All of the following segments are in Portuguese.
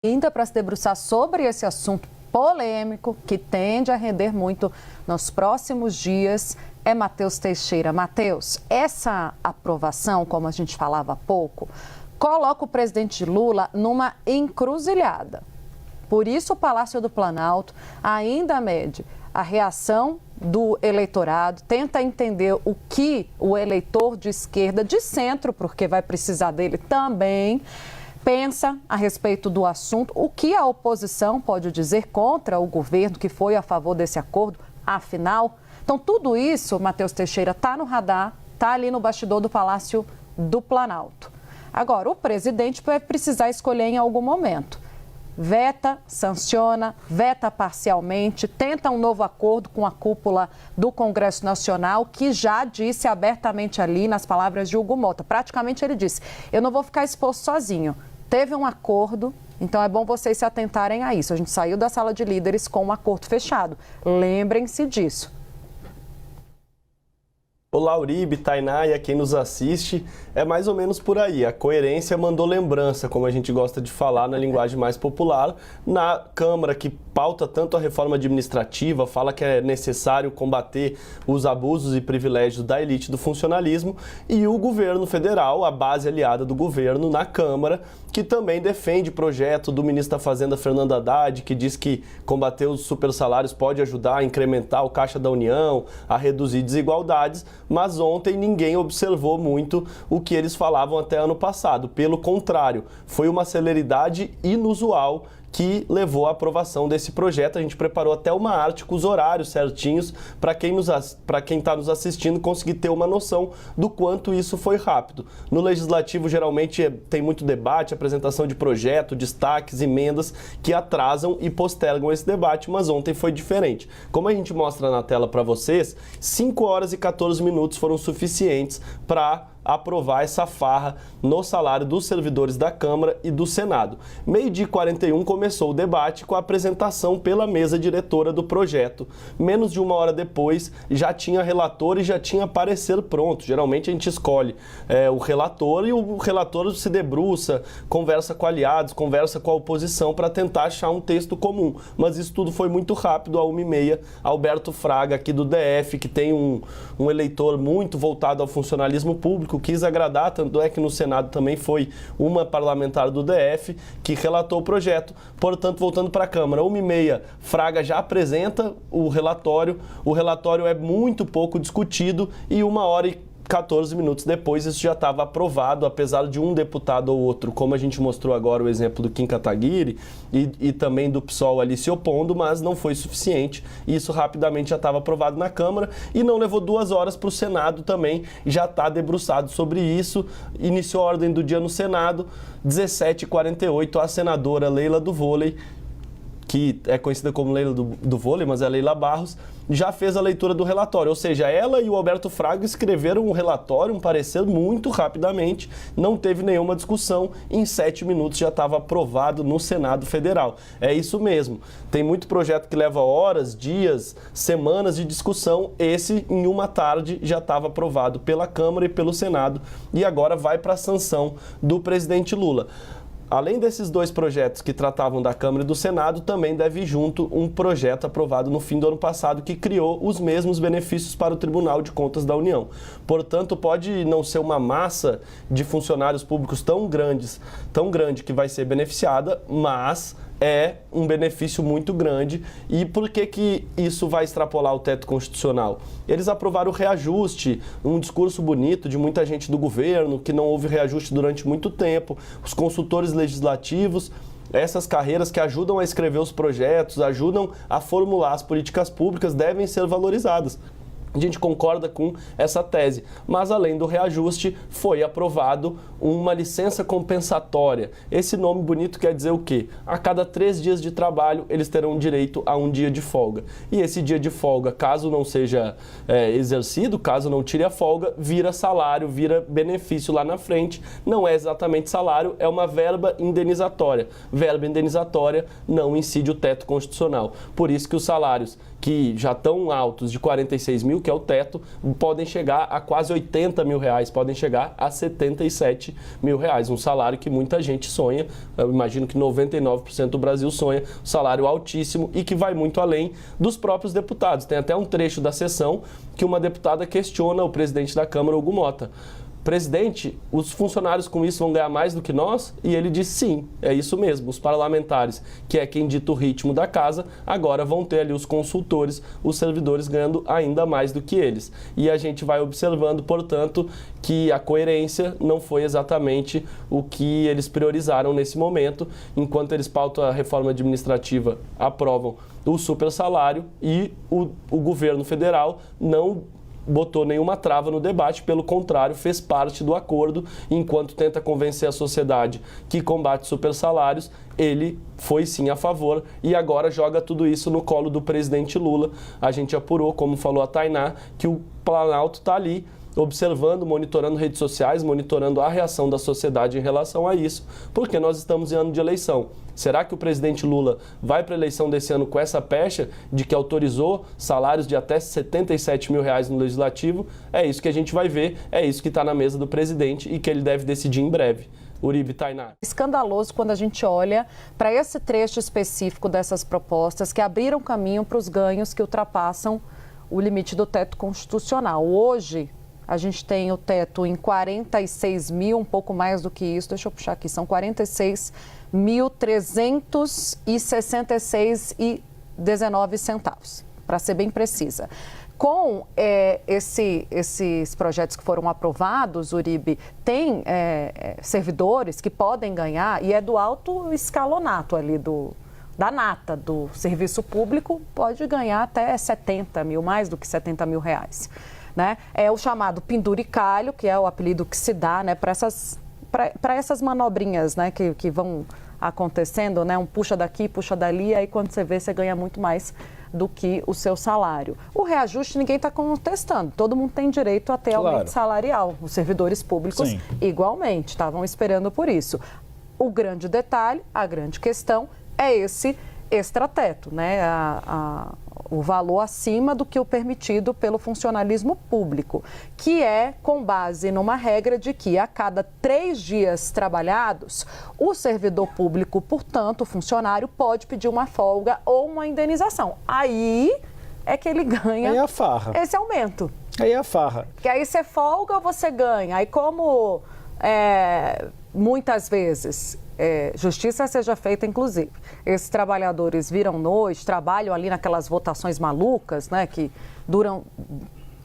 ainda para se debruçar sobre esse assunto polêmico, que tende a render muito nos próximos dias, é Matheus Teixeira. Matheus, essa aprovação, como a gente falava há pouco, coloca o presidente Lula numa encruzilhada. Por isso, o Palácio do Planalto ainda mede a reação do eleitorado, tenta entender o que o eleitor de esquerda, de centro, porque vai precisar dele também, pensa a respeito do assunto, o que a oposição pode dizer contra o governo que foi a favor desse acordo, afinal. Então, tudo isso, Matheus Teixeira, está no radar, está ali no bastidor do Palácio do Planalto. Agora, o presidente vai precisar escolher em algum momento. Veta, sanciona, veta parcialmente, tenta um novo acordo com a cúpula do Congresso Nacional, que já disse abertamente ali, nas palavras de Hugo Mota, praticamente ele disse, eu não vou ficar exposto sozinho. Teve um acordo, então é bom vocês se atentarem a isso. A gente saiu da sala de líderes com um acordo fechado. Lembrem-se disso. Olá, Uribe, Tainá e a quem nos assiste, é mais ou menos por aí. A coerência mandou lembrança, como a gente gosta de falar na linguagem mais popular, na Câmara que pauta tanto a reforma administrativa, fala que é necessário combater os abusos e privilégios da elite do funcionalismo, e o governo federal, a base aliada do governo na Câmara, que também defende projeto do ministro da Fazenda, Fernando Haddad, que diz que combater os supersalários pode ajudar a incrementar o caixa da União, a reduzir desigualdades, mas ontem ninguém observou muito o que eles falavam até ano passado. Pelo contrário, foi uma celeridade inusual que levou à aprovação desse projeto. A gente preparou até uma arte com os horários certinhos para quem está nos assistindo conseguir ter uma noção do quanto isso foi rápido. No Legislativo, geralmente, tem muito debate, apresentação de projeto, destaques, emendas que atrasam e postergam esse debate, mas ontem foi diferente. Como a gente mostra na tela para vocês, 5 horas e 14 minutos foram suficientes para aprovar essa farra no salário dos servidores da Câmara e do Senado. 12h41 começou o debate com a apresentação pela mesa diretora do projeto. Menos de uma hora depois, já tinha relator e já tinha parecer pronto. Geralmente a gente escolhe o relator e o relator se debruça, conversa com aliados, conversa com a oposição para tentar achar um texto comum. Mas isso tudo foi muito rápido. À 1h30, Alberto Fraga, aqui do DF, que tem um eleitor muito voltado ao funcionalismo público, quis agradar, tanto é que no Senado também foi uma parlamentar do DF que relatou o projeto. Portanto, voltando para a Câmara, 1h30, Fraga já apresenta o relatório é muito pouco discutido e 1h14 minutos depois isso já estava aprovado, apesar de um deputado ou outro, como a gente mostrou agora o exemplo do Kim Kataguiri e também do PSOL ali se opondo, mas não foi suficiente. Isso rapidamente já estava aprovado na Câmara e não levou 2 horas para o Senado também, já está debruçado sobre isso. Iniciou a ordem do dia no Senado, 17h48, a senadora Leila do Vôlei, que é conhecida como Leila do Vôlei, mas é Leila Barros, já fez a leitura do relatório. Ou seja, ela e o Alberto Fraga escreveram um relatório, um parecer muito rapidamente, não teve nenhuma discussão, em 7 minutos já estava aprovado no Senado Federal. É isso mesmo. Tem muito projeto que leva horas, dias, semanas de discussão. Esse, em uma tarde, já estava aprovado pela Câmara e pelo Senado e agora vai para a sanção do presidente Lula. Além desses 2 projetos que tratavam da Câmara e do Senado, também deve ir junto um projeto aprovado no fim do ano passado que criou os mesmos benefícios para o Tribunal de Contas da União. Portanto, pode não ser uma massa de funcionários públicos tão grande que vai ser beneficiada, mas é um benefício muito grande. E por que isso vai extrapolar o teto constitucional? Eles aprovaram o reajuste, um discurso bonito de muita gente do governo, que não houve reajuste durante muito tempo, os consultores legislativos, essas carreiras que ajudam a escrever os projetos, ajudam a formular as políticas públicas, devem ser valorizadas. A gente concorda com essa tese, mas além do reajuste, foi aprovado uma licença compensatória. Esse nome bonito quer dizer o quê? A cada 3 dias de trabalho, eles terão direito a um dia de folga. E esse dia de folga, caso não seja exercido, caso não tire a folga, vira salário, vira benefício lá na frente. Não é exatamente salário, é uma verba indenizatória. Verba indenizatória não incide o teto constitucional. Por isso que os salários que já estão altos, de 46 mil, que é o teto, podem chegar a quase R$80 mil, podem chegar a R$77 mil, um salário que muita gente sonha. Eu imagino que 99% do Brasil sonha, um salário altíssimo e que vai muito além dos próprios deputados. Tem até um trecho da sessão que uma deputada questiona o presidente da Câmara, Hugo Mota. Presidente, os funcionários com isso vão ganhar mais do que nós? E ele disse sim, é isso mesmo. Os parlamentares, que é quem dita o ritmo da casa, agora vão ter ali os consultores, os servidores ganhando ainda mais do que eles. E a gente vai observando, portanto, que a coerência não foi exatamente o que eles priorizaram nesse momento, enquanto eles pautam a reforma administrativa, aprovam o super salário e o governo federal não botou nenhuma trava no debate, pelo contrário, fez parte do acordo, enquanto tenta convencer a sociedade que combate supersalários, ele foi sim a favor e agora joga tudo isso no colo do presidente Lula. A gente apurou, como falou a Tainá, que o Planalto está ali observando, monitorando redes sociais, monitorando a reação da sociedade em relação a isso, porque nós estamos em ano de eleição. Será que o presidente Lula vai para a eleição desse ano com essa pecha de que autorizou salários de até R$77 mil no Legislativo? É isso que a gente vai ver, é isso que está na mesa do presidente e que ele deve decidir em breve. Uribe, Tainá. Escandaloso quando a gente olha para esse trecho específico dessas propostas que abriram caminho para os ganhos que ultrapassam o limite do teto constitucional. Hoje, a gente tem o teto em 46 mil, um pouco mais do que isso, deixa eu puxar aqui, são 46.366,19 centavos, para ser bem precisa. Com esses projetos que foram aprovados, Uribe, tem servidores que podem ganhar, e é do alto escalonato ali, da nata do serviço público, pode ganhar até 70 mil, mais do que 70 mil reais. Né? É o chamado penduricalho, que é o apelido que se dá, né, para essas manobrinhas, né, que vão acontecendo, né, um puxa daqui, puxa dali, aí quando você vê, você ganha muito mais do que o seu salário. O reajuste ninguém está contestando, todo mundo tem direito a ter aumento salarial, os servidores públicos igualmente, estavam esperando por isso. O grande detalhe, a grande questão é esse extrateto, né, o valor acima do que o permitido pelo funcionalismo público, que é com base numa regra de que a cada 3 dias trabalhados, o servidor público, portanto, o funcionário, pode pedir uma folga ou uma indenização. Aí é que ele ganha esse aumento. Aí é a farra. Que aí você folga ou você ganha. Aí como muitas vezes... justiça seja feita, inclusive. Esses trabalhadores viram noite, trabalham ali naquelas votações malucas, né, que duram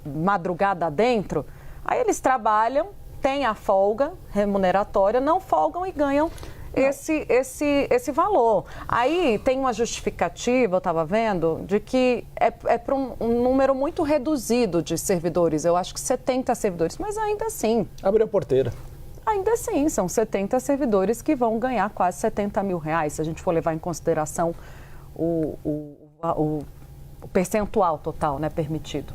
madrugada dentro. Aí eles trabalham, têm a folga remuneratória, não folgam e ganham esse valor. Aí tem uma justificativa, eu estava vendo, de que é para um número muito reduzido de servidores. Eu acho que 70 servidores, mas ainda assim... Abre a porteira. Ainda assim, são 70 servidores que vão ganhar quase 70 mil reais, se a gente for levar em consideração o percentual total, né, permitido.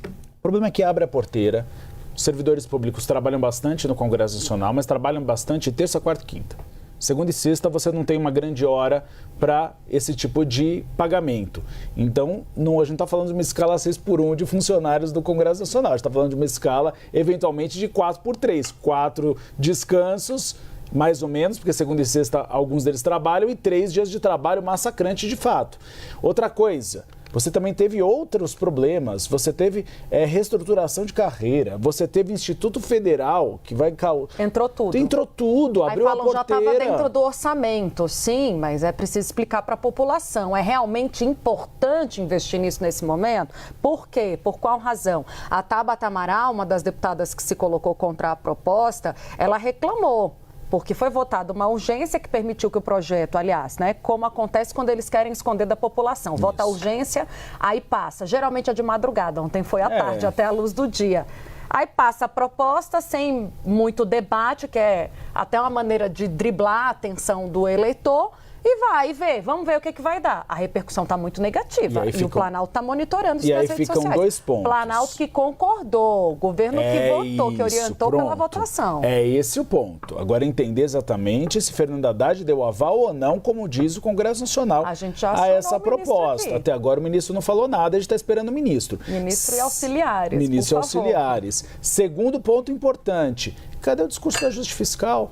O problema é que abre a porteira, os servidores públicos trabalham bastante no Congresso Nacional, mas trabalham bastante terça, quarta e quinta. Segunda e sexta você não tem uma grande hora para esse tipo de pagamento. Então, a gente não está falando de uma escala 6x1 de funcionários do Congresso Nacional. A gente está falando de uma escala, eventualmente, de 4x3. 4 descansos, mais ou menos, porque segunda e sexta alguns deles trabalham, e 3 dias de trabalho massacrante de fato. Outra coisa... Você também teve outros problemas, você teve reestruturação de carreira, você teve Instituto Federal, que vai... Entrou tudo. Entrou tudo, abriu a porteira. Já estava dentro do orçamento, sim, mas é preciso explicar para a população. É realmente importante investir nisso nesse momento? Por quê? Por qual razão? A Tabata Amaral, uma das deputadas que se colocou contra a proposta, ela reclamou. Porque foi votada uma urgência que permitiu que o projeto, aliás, né, como acontece quando eles querem esconder da população. Vota a urgência, aí passa. Geralmente é de madrugada, ontem foi à tarde, até a luz do dia. Aí passa a proposta sem muito debate, que é até uma maneira de driblar a atenção do eleitor, vai ver, vamos ver o que vai dar. A repercussão está muito negativa e o Planalto está monitorando isso nas redes sociais. E aí ficam dois pontos. Planalto que concordou, governo que votou, que orientou pela votação. É esse o ponto. Agora entender exatamente se Fernando Haddad deu aval ou não, como diz o Congresso Nacional, a essa proposta. Até agora o ministro não falou nada, a gente está esperando o ministro. Ministro e auxiliares, Ministro e auxiliares. Segundo ponto importante, cadê o discurso de ajuste fiscal?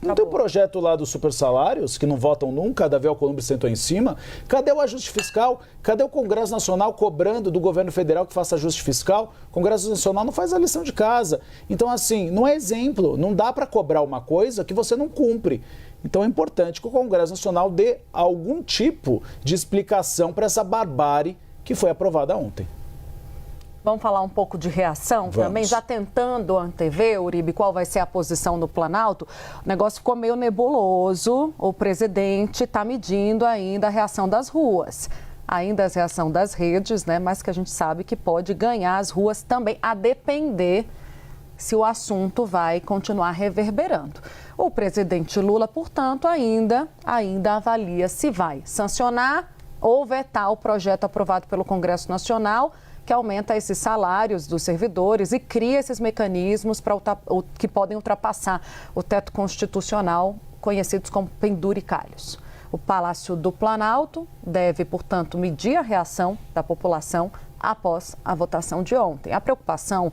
Não tem um projeto lá dos supersalários, que não votam nunca, Davi Alcolumbre sentou em cima? Cadê o ajuste fiscal? Cadê o Congresso Nacional cobrando do governo federal que faça ajuste fiscal? O Congresso Nacional não faz a lição de casa. Então, assim, não é exemplo. Não dá para cobrar uma coisa que você não cumpre. Então é importante que o Congresso Nacional dê algum tipo de explicação para essa barbárie que foi aprovada ontem. Vamos falar um pouco de reação também, já tentando antever, Uribe, qual vai ser a posição do Planalto. O negócio ficou meio nebuloso, o presidente está medindo ainda a reação das ruas. Ainda a reação das redes, né? Mas que a gente sabe que pode ganhar as ruas também, a depender se o assunto vai continuar reverberando. O presidente Lula, portanto, ainda avalia se vai sancionar ou vetar o projeto aprovado pelo Congresso Nacional, que aumenta esses salários dos servidores e cria esses mecanismos que podem ultrapassar o teto constitucional, conhecidos como penduricalhos. O Palácio do Planalto deve, portanto, medir a reação da população após a votação de ontem. A preocupação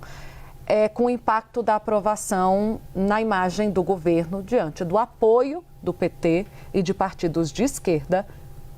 é com o impacto da aprovação na imagem do governo diante do apoio do PT e de partidos de esquerda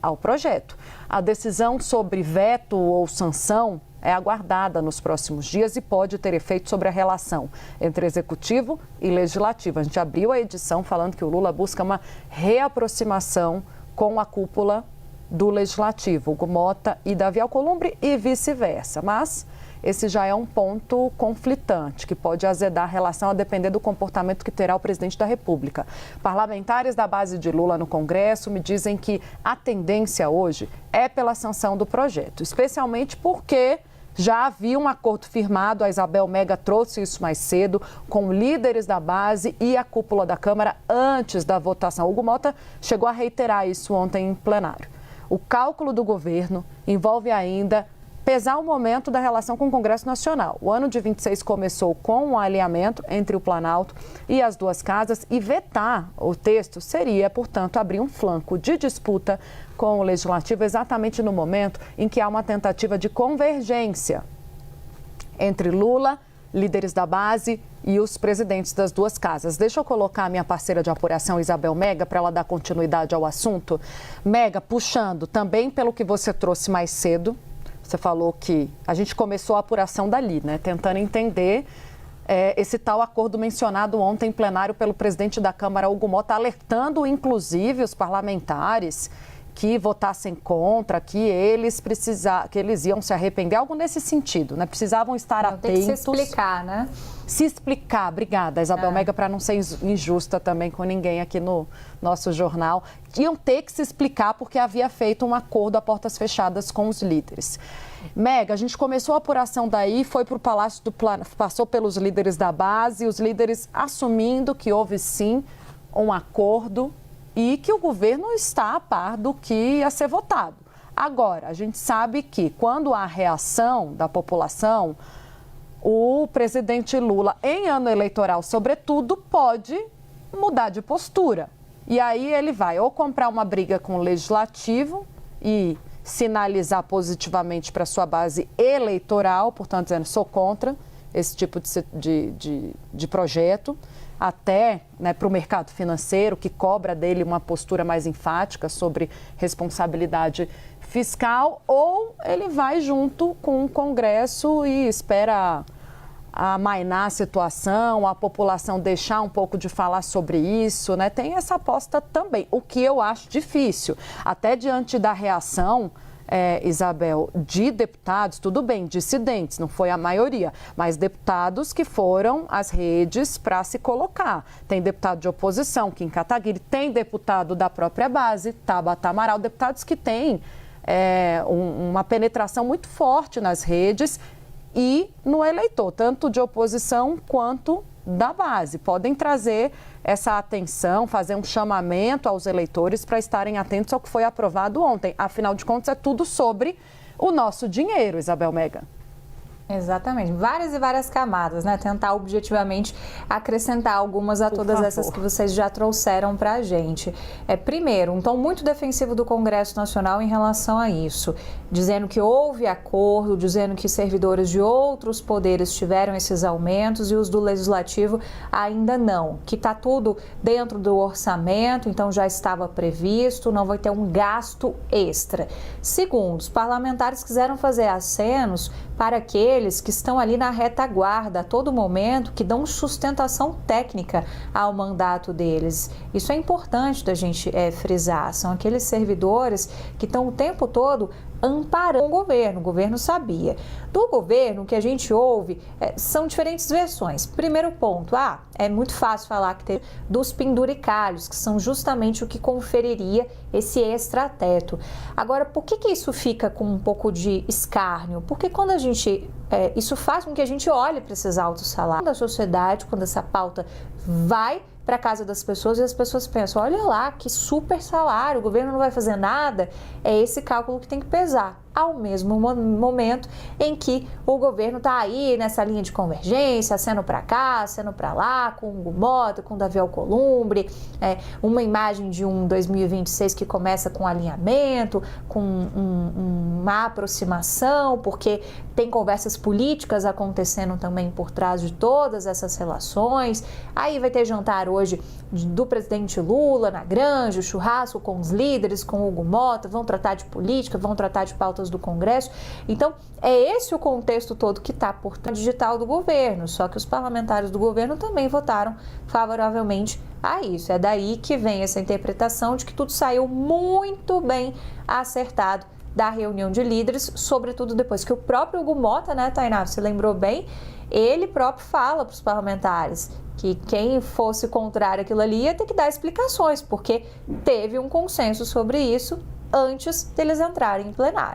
ao projeto. A decisão sobre veto ou sanção é aguardada nos próximos dias e pode ter efeito sobre a relação entre executivo e legislativo. A gente abriu a edição falando que o Lula busca uma reaproximação com a cúpula do legislativo, Hugo Mota e Davi Alcolumbre e vice-versa. Mas esse já é um ponto conflitante, que pode azedar a relação a depender do comportamento que terá o presidente da República. Parlamentares da base de Lula no Congresso me dizem que a tendência hoje é pela sanção do projeto, especialmente porque já havia um acordo firmado, a Isabel Mega trouxe isso mais cedo, com líderes da base e a cúpula da Câmara antes da votação. Hugo Mota chegou a reiterar isso ontem em plenário. O cálculo do governo envolve ainda pesar o momento da relação com o Congresso Nacional. O ano de 26 começou com um alinhamento entre o Planalto e as duas casas e vetar o texto seria, portanto, abrir um flanco de disputa com o Legislativo exatamente no momento em que há uma tentativa de convergência entre Lula, líderes da base e os presidentes das duas casas. Deixa eu colocar a minha parceira de apuração, Isabel Mega, para ela dar continuidade ao assunto. Mega, puxando também pelo que você trouxe mais cedo, você falou que a gente começou a apuração dali, né? Tentando entender esse tal acordo mencionado ontem em plenário pelo presidente da Câmara, Hugo Mota, alertando inclusive os parlamentares que votassem contra, que eles iam se arrepender, algo nesse sentido, né? Precisavam estar atentos. Tem que se explicar, né? Se explicar, obrigada, Isabel Mega, para não ser injusta também com ninguém aqui no nosso jornal. Iam ter que se explicar porque havia feito um acordo a portas fechadas com os líderes. Mega, a gente começou a apuração daí, foi para o Palácio do Planalto, passou pelos líderes da base, os líderes assumindo que houve sim um acordo e que o governo está a par do que ia ser votado. Agora, a gente sabe que quando há reação da população, o presidente Lula, em ano eleitoral, sobretudo, pode mudar de postura. E aí ele vai ou comprar uma briga com o Legislativo e sinalizar positivamente para a sua base eleitoral, portanto, dizendo, sou contra esse tipo de projeto, até para o mercado financeiro, que cobra dele uma postura mais enfática sobre responsabilidade fiscal, ou ele vai junto com o Congresso e espera amainar a situação, a população deixar um pouco de falar sobre isso, né? Tem essa aposta também, o que eu acho difícil. Até diante da reação, Isabel, de deputados, tudo bem, dissidentes, não foi a maioria, mas deputados que foram às redes para se colocar. Tem deputado de oposição, Kim Kataguiri, tem deputado da própria base, Tabata Amaral, deputados que têm uma penetração muito forte nas redes e no eleitor, tanto de oposição quanto da base. Podem trazer essa atenção, fazer um chamamento aos eleitores para estarem atentos ao que foi aprovado ontem. Afinal de contas, é tudo sobre o nosso dinheiro, Isabel Mega. Exatamente, várias e várias camadas, né? Tentar objetivamente acrescentar algumas a todas essas que vocês já trouxeram para a gente. Primeiro, um tom muito defensivo do Congresso Nacional em relação a isso, dizendo que houve acordo, dizendo que servidores de outros poderes tiveram esses aumentos e os do Legislativo ainda não, que está tudo dentro do orçamento, então já estava previsto, não vai ter um gasto extra. Segundo, os parlamentares quiseram fazer acenos para aqueles que estão ali na retaguarda a todo momento, que dão sustentação técnica ao mandato deles. Isso é importante da gente frisar. São aqueles servidores que estão o tempo todo amparando o governo sabia. Do governo, o que a gente ouve são diferentes versões. Primeiro ponto, é muito fácil falar que tem dos penduricalhos, que são justamente o que conferiria esse extrateto. Agora, por que isso fica com um pouco de escárnio? Porque quando a gente isso faz com que a gente olhe para esses altos salários da sociedade, quando essa pauta vai para a casa das pessoas e as pessoas pensam, olha lá, que super salário, o governo não vai fazer nada, é esse cálculo que tem que pesar. Ao mesmo momento em que o governo está aí nessa linha de convergência, sendo para cá, sendo para lá, com o Hugo Mota, com o Davi Alcolumbre, uma imagem de um 2026 que começa com alinhamento, com uma aproximação, porque tem conversas políticas acontecendo também por trás de todas essas relações. Aí vai ter jantar hoje do presidente Lula na Granja, churrasco com os líderes, com o Hugo Mota, vão tratar de política, vão tratar de pautas do Congresso. Então, é esse o contexto todo que está por trás digital do governo, só que os parlamentares do governo também votaram favoravelmente a isso. É daí que vem essa interpretação de que tudo saiu muito bem acertado da reunião de líderes, sobretudo depois que o próprio Hugo Mota, né, Tainá, você lembrou bem, ele próprio fala para os parlamentares que quem fosse contrário àquilo ali ia ter que dar explicações, porque teve um consenso sobre isso antes deles entrarem em plenário.